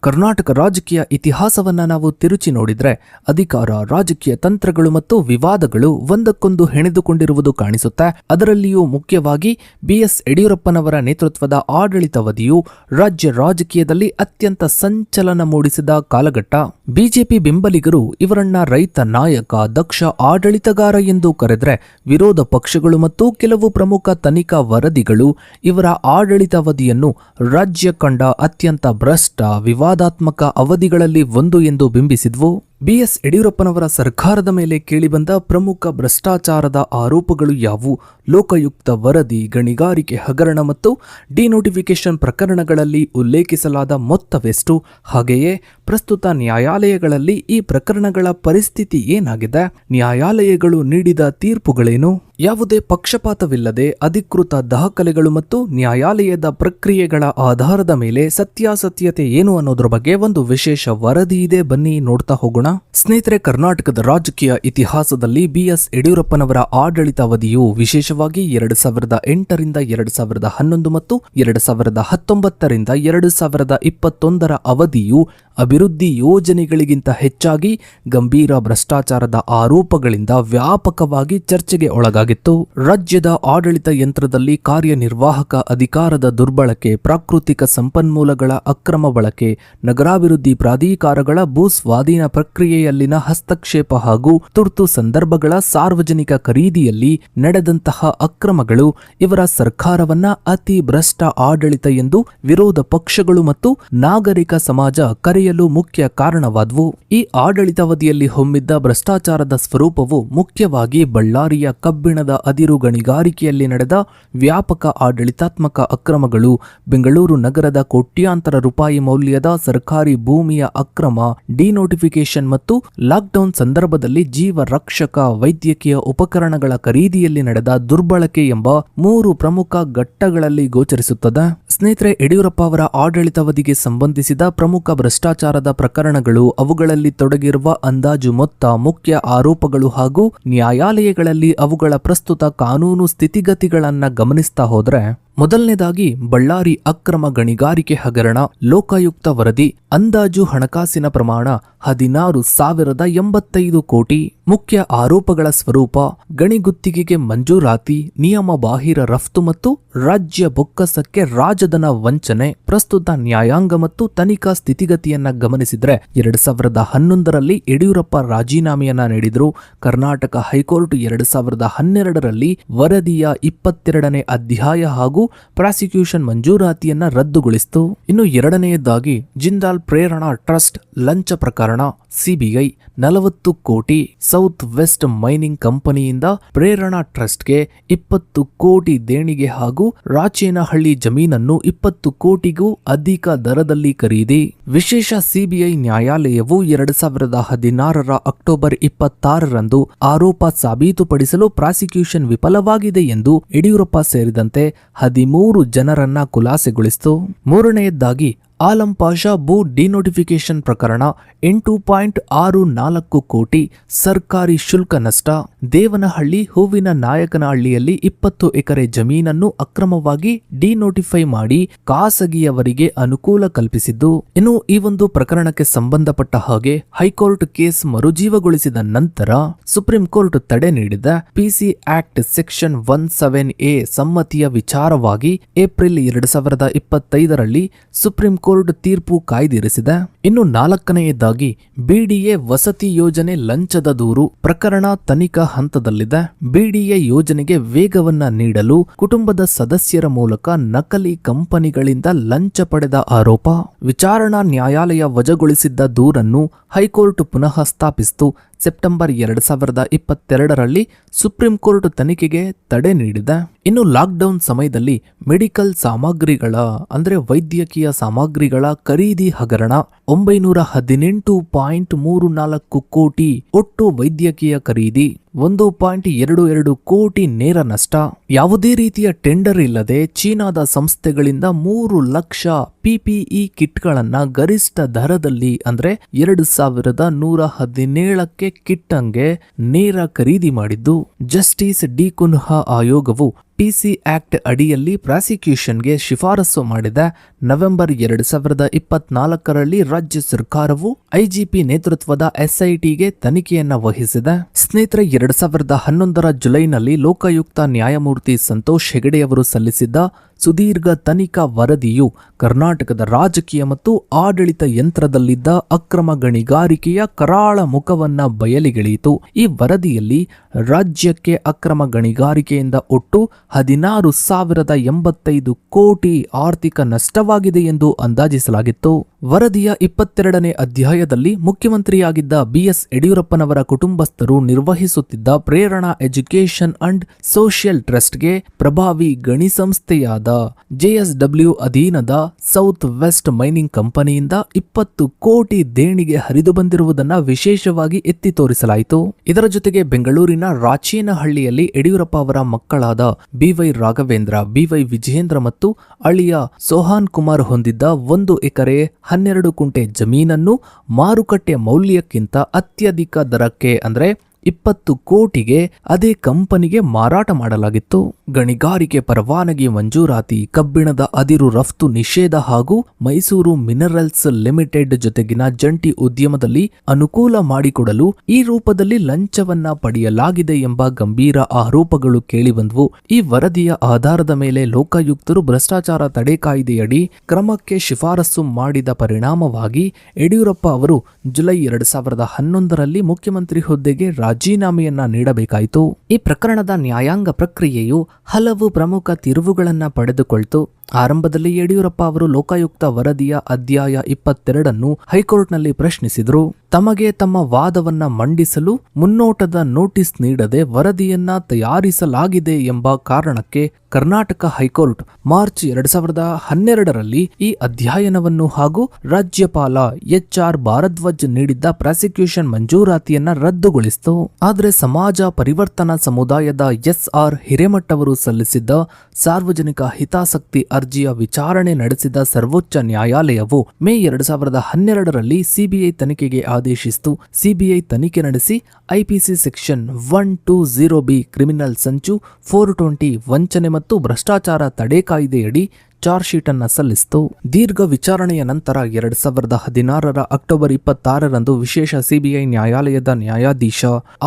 ಕರ್ನಾಟಕ ರಾಜಕೀಯ ಇತಿಹಾಸವನ್ನ ನಾವು ತಿರುಚಿ ನೋಡಿದ್ರೆ ಅಧಿಕಾರ, ರಾಜಕೀಯ ತಂತ್ರಗಳು ಮತ್ತು ವಿವಾದಗಳು ಒಂದಕ್ಕೊಂದು ಹೆಣೆದುಕೊಂಡಿರುವುದು ಕಾಣಿಸುತ್ತೆ. ಅದರಲ್ಲಿಯೂ ಮುಖ್ಯವಾಗಿ BS ಯಡಿಯೂರಪ್ಪನವರ ನೇತೃತ್ವದ ಆಡಳಿತಾವಧಿಯು ರಾಜ್ಯ ರಾಜಕೀಯದಲ್ಲಿ ಅತ್ಯಂತ ಸಂಚಲನ ಮೂಡಿಸಿದ ಕಾಲಘಟ್ಟ. ಬಿಜೆಪಿ ಬೆಂಬಲಿಗರು ಇವರನ್ನ ರೈತ ನಾಯಕ, ದಕ್ಷ ಆಡಳಿತಗಾರ ಎಂದು ಕರೆದ್ರೆ, ವಿರೋಧ ಪಕ್ಷಗಳು ಮತ್ತು ಕೆಲವು ಪ್ರಮುಖ ತನಿಖಾ ವರದಿಗಳು ಇವರ ಆಡಳಿತಾವಧಿಯನ್ನು ರಾಜ್ಯ ಕಂಡ ಅತ್ಯಂತ ಭ್ರಷ್ಟ, ವಿವಾದಾತ್ಮಕ ಅವಧಿಗಳಲ್ಲಿ ಒಂದು ಎಂದು ಬಿಂಬಿಸಿದ್ವು. BS ಯಡಿಯೂರಪ್ಪನವರ ಸರ್ಕಾರದ ಮೇಲೆ ಕೇಳಿಬಂದ ಪ್ರಮುಖ ಭ್ರಷ್ಟಾಚಾರದ ಆರೋಪಗಳು ಯಾವುವು? ಲೋಕಾಯುಕ್ತ ವರದಿ, ಗಣಿಗಾರಿಕೆ ಹಗರಣ ಮತ್ತು ಡಿನೋಟಿಫಿಕೇಶನ್ ಪ್ರಕರಣಗಳಲ್ಲಿ ಉಲ್ಲೇಖಿಸಲಾದ ಮೊತ್ತವೆಷ್ಟು? ಹಾಗೆಯೇ ಪ್ರಸ್ತುತ ನ್ಯಾಯಾಲಯಗಳಲ್ಲಿ ಈ ಪ್ರಕರಣಗಳ ಪರಿಸ್ಥಿತಿ ಏನಾಗಿದೆ? ನ್ಯಾಯಾಲಯಗಳು ನೀಡಿದ ತೀರ್ಪುಗಳೇನು? ಯಾವುದೇ ಪಕ್ಷಪಾತವಿಲ್ಲದೆ ಅಧಿಕೃತ ದಾಖಲೆಗಳು ಮತ್ತು ನ್ಯಾಯಾಲಯದ ಪ್ರಕ್ರಿಯೆಗಳ ಆಧಾರದ ಮೇಲೆ ಸತ್ಯಾಸತ್ಯತೆ ಏನು ಅನ್ನೋದ್ರ ಬಗ್ಗೆ ಒಂದು ವಿಶೇಷ ವರದಿ ಇದೆ, ಬನ್ನಿ ನೋಡ್ತಾ ಹೋಗೋಣ. ಸ್ನೇಹಿತರೆ, ಕರ್ನಾಟಕದ ರಾಜಕೀಯ ಇತಿಹಾಸದಲ್ಲಿ BS ಯಡಿಯೂರಪ್ಪನವರ ಆಡಳಿತಾವಧಿಯು ವಿಶೇಷವಾಗಿ 2008 ರಿಂದ 2011 ಮತ್ತು 2019 ರಿಂದ 2021 ಅವಧಿಯು ಅಭಿವೃದ್ಧಿ ಯೋಜನೆಗಳಿಗಿಂತ ಹೆಚ್ಚಾಗಿ ಗಂಭೀರ ಭ್ರಷ್ಟಾಚಾರದ ಆರೋಪಗಳಿಂದ ವ್ಯಾಪಕವಾಗಿ ಚರ್ಚೆಗೆ ಒಳಗಾಗಿತ್ತು. ರಾಜ್ಯದ ಆಡಳಿತ ಯಂತ್ರದಲ್ಲಿ ಕಾರ್ಯನಿರ್ವಾಹಕ ಅಧಿಕಾರದ ದುರ್ಬಳಕೆ, ಪ್ರಾಕೃತಿಕ ಸಂಪನ್ಮೂಲಗಳ ಅಕ್ರಮ ಬಳಕೆ, ನಗರಾಭಿವೃದ್ಧಿ ಪ್ರಾಧಿಕಾರಗಳ ಭೂಸ್ವಾಧೀನ ಪ್ರಕ್ರಿಯೆಯಲ್ಲಿನ ಹಸ್ತಕ್ಷೇಪ ಹಾಗೂ ತುರ್ತು ಸಂದರ್ಭಗಳ ಸಾರ್ವಜನಿಕ ಖರೀದಿಯಲ್ಲಿ ನಡೆದಂತಹ ಅಕ್ರಮಗಳು ಇವರ ಸರ್ಕಾರವನ್ನ ಅತಿ ಭ್ರಷ್ಟ ಆಡಳಿತ ಎಂದು ವಿರೋಧ ಪಕ್ಷಗಳು ಮತ್ತು ನಾಗರಿಕ ಸಮಾಜ ಕರೆಯಲು ಮುಖ್ಯ ಕಾರಣವಾದವು. ಈ ಆಡಳಿತಾವಧಿಯಲ್ಲಿ ಹೊಮ್ಮಿದ್ದ ಭ್ರಷ್ಟಾಚಾರದ ಸ್ವರೂಪವು ಮುಖ್ಯವಾಗಿ ಬಳ್ಳಾರಿಯ ಕಬ್ಬಿಣದ ಅದಿರು ಗಣಿಗಾರಿಕೆಯಲ್ಲಿ ನಡೆದ ವ್ಯಾಪಕ ಆಡಳಿತಾತ್ಮಕ ಅಕ್ರಮಗಳು, ಬೆಂಗಳೂರು ನಗರದ ಕೋಟ್ಯಾಂತರ ರೂಪಾಯಿ ಮೌಲ್ಯದ ಸರ್ಕಾರಿ ಭೂಮಿಯ ಅಕ್ರಮ, ಡಿನೋಟಿಫಿಕೇಶನ್ ಮತ್ತು ಲಾಕ್ಡೌನ್ ಸಂದರ್ಭದಲ್ಲಿ ಜೀವ ರಕ್ಷಕ ವೈದ್ಯಕೀಯ ಉಪಕರಣಗಳ ಖರೀದಿಯಲ್ಲಿ ನಡೆದ ದುರ್ಬಳಕೆ ಎಂಬ 3 ಪ್ರಮುಖ ಘಟ್ಟಗಳಲ್ಲಿ ಗೋಚರಿಸುತ್ತದೆ. ಸ್ನೇಹಿತರೆ, ಯಡಿಯೂರಪ್ಪ ಅವರ ಆಡಳಿತಾವಧಿಗೆ ಸಂಬಂಧಿಸಿದ ಪ್ರಮುಖ ಭ್ರಷ್ಟಾಚಾರದ ಪ್ರಕರಣಗಳು, ಅವುಗಳಲ್ಲಿ ತೊಡಗಿರುವ ಅಂದಾಜು ಮೊತ್ತ, ಮುಖ್ಯ ಆರೋಪಗಳು ಹಾಗೂ ನ್ಯಾಯಾಲಯಗಳಲ್ಲಿ ಅವುಗಳ ಪ್ರಸ್ತುತ ಕಾನೂನು ಸ್ಥಿತಿಗತಿಗಳನ್ನ ಗಮನಿಸ್ತಾ ಹೋದ್ರೆ, ಮೊದಲನೇದಾಗಿ ಬಳ್ಳಾರಿ ಅಕ್ರಮ ಗಣಿಗಾರಿಕೆ ಹಗರಣ. ಲೋಕಾಯುಕ್ತ ವರದಿ ಅಂದಾಜು ಹಣಕಾಸಿನ ಪ್ರಮಾಣ 16,085 ಕೋಟಿ. ಮುಖ್ಯ ಆರೋಪಗಳ ಸ್ವರೂಪ: ಗಣಿಗುತ್ತಿಗೆಗೆ ಮಂಜೂರಾತಿ, ನಿಯಮ ಬಾಹಿರ ರಫ್ತು ಮತ್ತು ರಾಜ್ಯ ಬೊಕ್ಕಸಕ್ಕೆ ರಾಜಧನ ವಂಚನೆ. ಪ್ರಸ್ತುತ ನ್ಯಾಯಾಂಗ ಮತ್ತು ತನಿಖಾ ಸ್ಥಿತಿಗತಿಯನ್ನ ಗಮನಿಸಿದ್ರೆ 2011ರಲ್ಲಿ ಯಡಿಯೂರಪ್ಪ ರಾಜೀನಾಮೆಯನ್ನ ನೀಡಿದ್ರು. ಕರ್ನಾಟಕ ಹೈಕೋರ್ಟ್ 2012ರಲ್ಲಿ ವರದಿಯ 22ನೇ ಅಧ್ಯಾಯ ಹಾಗೂ ಪ್ರಾಸಿಕ್ಯೂಷನ್ ಮಂಜೂರಾತಿಯನ್ನ ರದ್ದುಗೊಳಿಸಿತು. ಇನ್ನು ಎರಡನೆಯದಾಗಿ ಜಿಂದಾಲ್ ಪ್ರೇರಣಾ ಟ್ರಸ್ಟ್ ಲಂಚ ಪ್ರಕರಣ. CBI 40 ಕೋಟಿ ಸೌತ್ ವೆಸ್ಟ್ ಮೈನಿಂಗ್ ಕಂಪನಿಯಿಂದ ಪ್ರೇರಣಾ ಟ್ರಸ್ಟ್ಗೆ 20 ಕೋಟಿ ದೇಣಿಗೆ ಹಾಗೂ ರಾಚೇನಹಳ್ಳಿ ಜಮೀನನ್ನು 20 ಕೋಟಿಗೂ ಅಧಿಕ ದರದಲ್ಲಿ ಖರೀದಿ. ವಿಶೇಷ CBI ನ್ಯಾಯಾಲಯವು 2016ರ ಅಕ್ಟೋಬರ್ 26ರಂದು ಆರೋಪ ಸಾಬೀತುಪಡಿಸಲು ಪ್ರಾಸಿಕ್ಯೂಷನ್ ವಿಫಲವಾಗಿದೆ ಎಂದು ಯಡಿಯೂರಪ್ಪ ಸೇರಿದಂತೆ 13 ಜನರನ್ನ ಖುಲಾಸೆಗೊಳಿಸಿತು. ಮೂರನೆಯದಾಗಿ ಆಲಂ ಪಾಷಾ ಭೂ ಡಿನೋಟಿಫಿಕೇಶನ್ ಪ್ರಕರಣ. 8.64 ಕೋಟಿ ಸರ್ಕಾರಿ ಶುಲ್ಕ ನಷ್ಟ. ದೇವನಹಳ್ಳಿ ಹೂವಿನ ನಾಯಕನಹಳ್ಳಿಯಲ್ಲಿ 20 ಎಕರೆ ಜಮೀನನ್ನು ಅಕ್ರಮವಾಗಿ ಡಿನೋಟಿಫೈ ಮಾಡಿ ಖಾಸಗಿಯವರಿಗೆ ಅನುಕೂಲ ಕಲ್ಪಿಸಿದ್ದು. ಇನ್ನು ಈ ಒಂದು ಪ್ರಕರಣಕ್ಕೆ ಸಂಬಂಧಪಟ್ಟ ಹಾಗೆ ಹೈಕೋರ್ಟ್ ಕೇಸ್ ಮರುಜೀವಗೊಳಿಸಿದ ನಂತರ ಸುಪ್ರೀಂ ಕೋರ್ಟ್ ತಡೆ ನೀಡಿದ PC ಆಕ್ಟ್ ಸೆಕ್ಷನ್ 17A ಸಮ್ಮತಿಯ ವಿಚಾರವಾಗಿ ಏಪ್ರಿಲ್ 2025ರಲ್ಲಿ ಸುಪ್ರೀಂ ಕೋರ್ಟ್ ತೀರ್ಪು ಕಾಯ್ದಿರಿಸಿದೆ. ಇನ್ನು ನಾಲ್ಕನೆಯದಾಗಿ BDA ವಸತಿ ಯೋಜನೆ ಲಂಚದ ದೂರು ಪ್ರಕರಣ ತನಿಖಾ ಹಂತದಲ್ಲಿದೆ. BDA ಯೋಜನೆಗೆ ವೇಗವನ್ನ ನೀಡಲು ಕುಟುಂಬದ ಸದಸ್ಯರ ಮೂಲಕ ನಕಲಿ ಕಂಪನಿಗಳಿಂದ ಲಂಚ ಪಡೆದ ಆರೋಪ. ವಿಚಾರಣಾ ನ್ಯಾಯಾಲಯ ವಜಾಗೊಳಿಸಿದ್ದ ದೂರನ್ನು ಹೈಕೋರ್ಟ್ ಪುನಃ ಸ್ಥಾಪಿಸಿತು. ಸೆಪ್ಟೆಂಬರ್ 2022ರಲ್ಲಿ ಸುಪ್ರೀಂ ಕೋರ್ಟ್ ತನಿಖೆಗೆ ತಡೆ ನೀಡಿದೆ. ಇನ್ನು ಲಾಕ್ಡೌನ್ ಸಮಯದಲ್ಲಿ ಮೆಡಿಕಲ್ ಸಾಮಗ್ರಿಗಳ ಅಂದ್ರೆ ವೈದ್ಯಕೀಯ ಸಾಮಗ್ರಿಗಳ ಖರೀದಿ ಹಗರಣ. 918.34 ಕೋಟಿ ಒಟ್ಟು ವೈದ್ಯಕೀಯ ಖರೀದಿ. 1.22 ಕೋಟಿ ನೇರ ನಷ್ಟ. ಯಾವುದೇ ರೀತಿಯ ಟೆಂಡರ್ ಇಲ್ಲದೆ ಚೀನಾದ ಸಂಸ್ಥೆಗಳಿಂದ 3 ಲಕ್ಷ PPE ಕಿಟ್ಗಳನ್ನ ಗರಿಷ್ಠ ದರದಲ್ಲಿ ಅಂದ್ರೆ 2117ಕ್ಕೆ ಕಿಟ್ಟಂಗೆ ನೇರ ಖರೀದಿ ಮಾಡಿದ್ದು. ಜಸ್ಟಿಸ್ ಡಿ ಕುನ್ಹಾ ಆಯೋಗವು ಪಿಸಿ ಆಕ್ಟ್ ಅಡಿಯಲ್ಲಿ ಪ್ರಾಸಿಕ್ಯೂಷನ್ಗೆ ಶಿಫಾರಸು ಮಾಡಿದ ನವೆಂಬರ್ 2024ರಲ್ಲಿ ರಾಜ್ಯ ಸರ್ಕಾರವು ಐಜಿಪಿ ನೇತೃತ್ವದ ಎಸ್ಐಟಿಗೆ ತನಿಖೆಯನ್ನ ವಹಿಸಿದೆ. ಸ್ನೇಹಿತರೆ, 2011ರ ಜುಲೈನಲ್ಲಿ ಲೋಕಾಯುಕ್ತ ನ್ಯಾಯಮೂರ್ತಿ ಸಂತೋಷ್ ಹೆಗಡೆಯವರು ಸಲ್ಲಿಸಿದ್ದ ಸುದೀರ್ಘ ತನಿಖಾ ವರದಿಯು ಕರ್ನಾಟಕದ ರಾಜಕೀಯ ಮತ್ತು ಆಡಳಿತ ಯಂತ್ರದಲ್ಲಿದ್ದ ಅಕ್ರಮ ಗಣಿಗಾರಿಕೆಯ ಕರಾಳ ಮುಖವನ್ನ ಬಯಲಿಗೆಳೆಯಿತು. ಈ ವರದಿಯಲ್ಲಿ ರಾಜ್ಯಕ್ಕೆ ಅಕ್ರಮ ಗಣಿಗಾರಿಕೆಯಿಂದ ಒಟ್ಟು 16,085 ಕೋಟಿ ಆರ್ಥಿಕ ನಷ್ಟವಾಗಿದೆ ಎಂದು ಅಂದಾಜಿಸಲಾಗಿತ್ತು. ವರದಿಯ 22ನೇ ಅಧ್ಯಾಯದಲ್ಲಿ ಮುಖ್ಯಮಂತ್ರಿಯಾಗಿದ್ದ ಬಿಎಸ್ ಯಡಿಯೂರಪ್ಪನವರ ಕುಟುಂಬಸ್ಥರು ನಿರ್ವಹಿಸುತ್ತಿದ್ದ ಪ್ರೇರಣಾ ಎಜುಕೇಷನ್ ಅಂಡ್ ಸೋಷಿಯಲ್ ಟ್ರಸ್ಟ್ಗೆ ಪ್ರಭಾವಿ ಗಣಿ ಸಂಸ್ಥೆಯಾದ ಜೆಎಸ್ಡಬ್ಲ್ಯೂ ಅಧೀನದ ಸೌತ್ ವೆಸ್ಟ್ ಮೈನಿಂಗ್ ಕಂಪನಿಯಿಂದ 20 ಕೋಟಿ ದೇಣಿಗೆ ಹರಿದು ಬಂದಿರುವುದನ್ನು ವಿಶೇಷವಾಗಿ ಎತ್ತಿ ತೋರಿಸಲಾಯಿತು. ಇದರ ಜೊತೆಗೆ ಬೆಂಗಳೂರಿನ ರಾಚೇನಹಳ್ಳಿಯಲ್ಲಿ ಯಡಿಯೂರಪ್ಪ ಅವರ ಮಕ್ಕಳಾದ ಬಿವೈ ರಾಘವೇಂದ್ರ, ಬಿವೈ ವಿಜಯೇಂದ್ರ ಮತ್ತು ಅಳಿಯ ಸೋಹಾನ್ ಕುಮಾರ್ ಹೊಂದಿದ್ದ 1 ಎಕರೆ 12 ಕುಂಟೆ ಜಮೀನನ್ನು ಮಾರುಕಟ್ಟೆ ಮೌಲ್ಯಕ್ಕಿಂತ ಅತ್ಯಧಿಕ ದರಕ್ಕೆ ಅಂದರೆ 20 ಕೋಟಿಗೆ ಅದೇ ಕಂಪನಿಗೆ ಮಾರಾಟ ಮಾಡಲಾಗಿತ್ತು. ಗಣಿಗಾರಿಕೆ ಪರವಾನಗಿ ಮಂಜೂರಾತಿ, ಕಬ್ಬಿಣದ ಅದಿರು ರಫ್ತು ನಿಷೇಧ ಹಾಗೂ ಮೈಸೂರು ಮಿನರಲ್ಸ್ ಲಿಮಿಟೆಡ್ ಜೊತೆಗಿನ ಜಂಟಿ ಉದ್ಯಮದಲ್ಲಿ ಅನುಕೂಲ ಮಾಡಿಕೊಡಲು ಈ ರೂಪದಲ್ಲಿ ಲಂಚವನ್ನ ಪಡೆಯಲಾಗಿದೆ ಎಂಬ ಗಂಭೀರ ಆರೋಪಗಳು ಕೇಳಿಬಂದವು. ಈ ವರದಿಯ ಆಧಾರದ ಮೇಲೆ ಲೋಕಾಯುಕ್ತರು ಭ್ರಷ್ಟಾಚಾರ ತಡೆ ಕಾಯ್ದೆಯಡಿ ಕ್ರಮಕ್ಕೆ ಶಿಫಾರಸು ಮಾಡಿದ ಪರಿಣಾಮವಾಗಿ ಯಡಿಯೂರಪ್ಪ ಅವರು ಜುಲೈ 2011ರಲ್ಲಿ ಮುಖ್ಯಮಂತ್ರಿ ಹುದ್ದೆಗೆ ರಾಜೀನಾಮೆಯನ್ನ ನೀಡಬೇಕಾಯಿತು. ಈ ಪ್ರಕರಣದ ನ್ಯಾಯಾಂಗ ಪ್ರಕ್ರಿಯೆಯು ಹಲವು ಪ್ರಮುಖ ತಿರುವುಗಳನ್ನ ಪಡೆದುಕೊಳ್ತು. ಆರಂಭದಲ್ಲಿ ಯಡಿಯೂರಪ್ಪ ಅವರು ಲೋಕಾಯುಕ್ತ ವರದಿಯ ಅಧ್ಯಾಯ 22 ಹೈಕೋರ್ಟ್ನಲ್ಲಿ ಪ್ರಶ್ನಿಸಿದರು. ತಮಗೆ ತಮ್ಮ ವಾದವನ್ನ ಮಂಡಿಸಲು ಮುನ್ನೋಟದ ನೋಟಿಸ್ ನೀಡದೆ ವರದಿಯನ್ನ ತಯಾರಿಸಲಾಗಿದೆ ಎಂಬ ಕಾರಣಕ್ಕೆ ಕರ್ನಾಟಕ ಹೈಕೋರ್ಟ್ ಮಾರ್ಚ್ 2012ರಲ್ಲಿ ಈ ಅಧ್ಯಯನವನ್ನು ಹಾಗೂ ರಾಜ್ಯಪಾಲ ಎಚ್.ಆರ್. ಭಾರದ್ವಾಜ್ ನೀಡಿದ್ದ ಪ್ರಾಸಿಕ್ಯೂಷನ್ ಮಂಜೂರಾತಿಯನ್ನ ರದ್ದುಗೊಳಿಸಿತು. ಆದರೆ ಸಮಾಜ ಪರಿವರ್ತನಾ ಸಮುದಾಯದ ಎಸ್.ಆರ್. ಹಿರೇಮಠ್ ಅವರು ಸಲ್ಲಿಸಿದ್ದ ಸಾರ್ವಜನಿಕ ಹಿತಾಸಕ್ತಿ ಅರ್ಜಿಯ ವಿಚಾರಣೆ ನಡೆಸಿದ ಸರ್ವೋಚ್ಚ ನ್ಯಾಯಾಲಯವು ಮೇ 2012ರಲ್ಲಿ ಸಿಬಿಐ ತನಿಖೆಗೆ ಆದೇಶಿಸಿತು. ಸಿಬಿಐ ತನಿಖೆ ನಡೆಸಿ ಐಪಿಸಿ ಸೆಕ್ಷನ್ 120ಬಿ ಕ್ರಿಮಿನಲ್ ಸಂಚು, 420 ವಂಚನೆ ಮತ್ತು ಭ್ರಷ್ಟಾಚಾರ ತಡೆ ಕಾಯ್ದೆಯಡಿ ಚಾರ್ಜ್ ಶೀಟ್ ಅನ್ನ ಸಲ್ಲಿಸಿತು. ದೀರ್ಘ ವಿಚಾರಣೆಯ ನಂತರ 2016ರ ಅಕ್ಟೋಬರ್ 26ರಂದು ವಿಶೇಷ ಸಿಬಿಐ ನ್ಯಾಯಾಲಯದ ನ್ಯಾಯಾಧೀಶ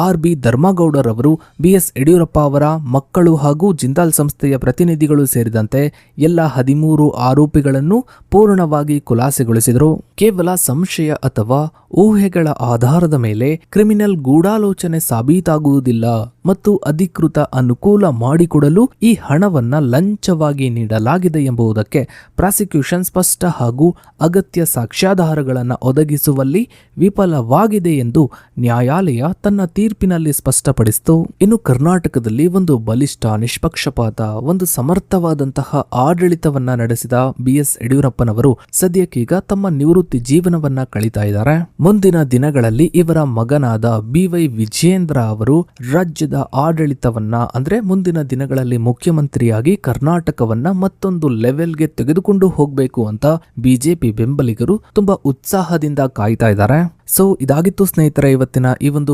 ಆರ್.ಬಿ. ಧರ್ಮಗೌಡರವರು ಬಿಎಸ್ ಯಡಿಯೂರಪ್ಪ ಅವರ ಮಕ್ಕಳು ಹಾಗೂ ಜಿಂದಾಲ್ ಸಂಸ್ಥೆಯ ಪ್ರತಿನಿಧಿಗಳು ಸೇರಿದಂತೆ ಎಲ್ಲ 13 ಆರೋಪಿಗಳನ್ನು ಪೂರ್ಣವಾಗಿ ಖುಲಾಸೆಗೊಳಿಸಿದರು. ಕೇವಲ ಸಂಶಯ ಅಥವಾ ಊಹೆಗಳ ಆಧಾರದ ಮೇಲೆ ಕ್ರಿಮಿನಲ್ ಗೂಢಾಲೋಚನೆ ಸಾಬೀತಾಗುವುದಿಲ್ಲ ಮತ್ತು ಅಧಿಕೃತ ಅನುಕೂಲ ಮಾಡಿಕೊಡಲು ಈ ಹಣವನ್ನ ಲಂಚವಾಗಿ ನೀಡಲಾಗಿದೆ ಎಂಬುದಕ್ಕೆ ಪ್ರಾಸಿಕ್ಯೂಷನ್ ಸ್ಪಷ್ಟ ಹಾಗೂ ಅಗತ್ಯ ಸಾಕ್ಷ್ಯಾಧಾರಗಳನ್ನು ಒದಗಿಸುವಲ್ಲಿ ವಿಫಲವಾಗಿದೆ ಎಂದು ನ್ಯಾಯಾಲಯ ತನ್ನ ತೀರ್ಪಿನಲ್ಲಿ ಸ್ಪಷ್ಟಪಡಿಸಿತು. ಇನ್ನು ಕರ್ನಾಟಕದಲ್ಲಿ ಒಂದು ಬಲಿಷ್ಠ, ನಿಷ್ಪಕ್ಷಪಾತ, ಒಂದು ಸಮರ್ಥವಾದಂತಹ ಆಡಳಿತವನ್ನ ನಡೆಸಿದ ಬಿಎಸ್ ಯಡಿಯೂರಪ್ಪನವರು ಸದ್ಯಕ್ಕೀಗ ತಮ್ಮ ನಿವೃತ್ತಿ ಜೀವನವನ್ನ ಕಳೀತಾ ಇದ್ದಾರೆ. ಮುಂದಿನ ದಿನಗಳಲ್ಲಿ ಇವರ ಮಗನಾದ ಬಿವೈ ವಿಜಯೇಂದ್ರ ಅವರು ರಾಜ್ಯದ ಆಡಳಿತವನ್ನ ಅಂದ್ರೆ ಮುಂದಿನ ದಿನಗಳಲ್ಲಿ ಮುಖ್ಯಮಂತ್ರಿಯಾಗಿ ಕರ್ನಾಟಕವನ್ನ ಮತ್ತೊಂದು ಲೆವೆಲ್ಗೆ ತೆಗೆದುಕೊಂಡು ಹೋಗಬೇಕು ಅಂತ ಬಿಜೆಪಿ ಬೆಂಬಲಿಗರು ತುಂಬಾ ಉತ್ಸಾಹದಿಂದ ಕಾಯ್ತಾ ಇದ್ದಾರೆ. ಸೊ ಇದಾಗಿತ್ತು ಸ್ನೇಹಿತರೆ ಇವತ್ತಿನ ಈ ಒಂದು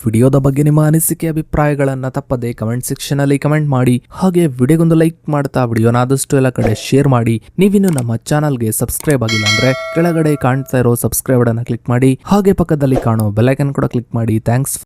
ವಿಡಿಯೋದ ಬಗ್ಗೆ ನಿಮ್ಮ ಅನಿಸಿಕೆ ಅಭಿಪ್ರಾಯಗಳನ್ನ ತಪ್ಪದೆ ಕಮೆಂಟ್ ಸೆಕ್ಷನ್ ಅಲ್ಲಿ ಕಮೆಂಟ್ ಮಾಡಿ. ಹಾಗೆ ವಿಡಿಯೋಗೊಂದು ಲೈಕ್ ಮಾಡ್ತಾ ವಿಡಿಯೋನ ಆದಷ್ಟು ಎಲ್ಲ ಕಡೆ ಶೇರ್ ಮಾಡಿ. ನೀವಿನ್ನು ನಮ್ಮ ಚಾನಲ್ಗೆ ಸಬ್ಸ್ಕ್ರೈಬ್ ಆಗಿಲ್ಲ ಅಂದ್ರೆ ಕೆಳಗಡೆ ಕಾಣ್ತಾ ಇರೋ ಸಬ್ಸ್ಕ್ರೈಬ್ ಅನ್ನ ಕ್ಲಿಕ್ ಮಾಡಿ. ಹಾಗೆ ಪಕ್ಕದಲ್ಲಿ ಕಾಣೋ ಬೆಲ್ ಐಕಾನ್ ಕೂಡ ಕ್ಲಿಕ್ ಮಾಡಿ. ಥ್ಯಾಂಕ್ಸ್.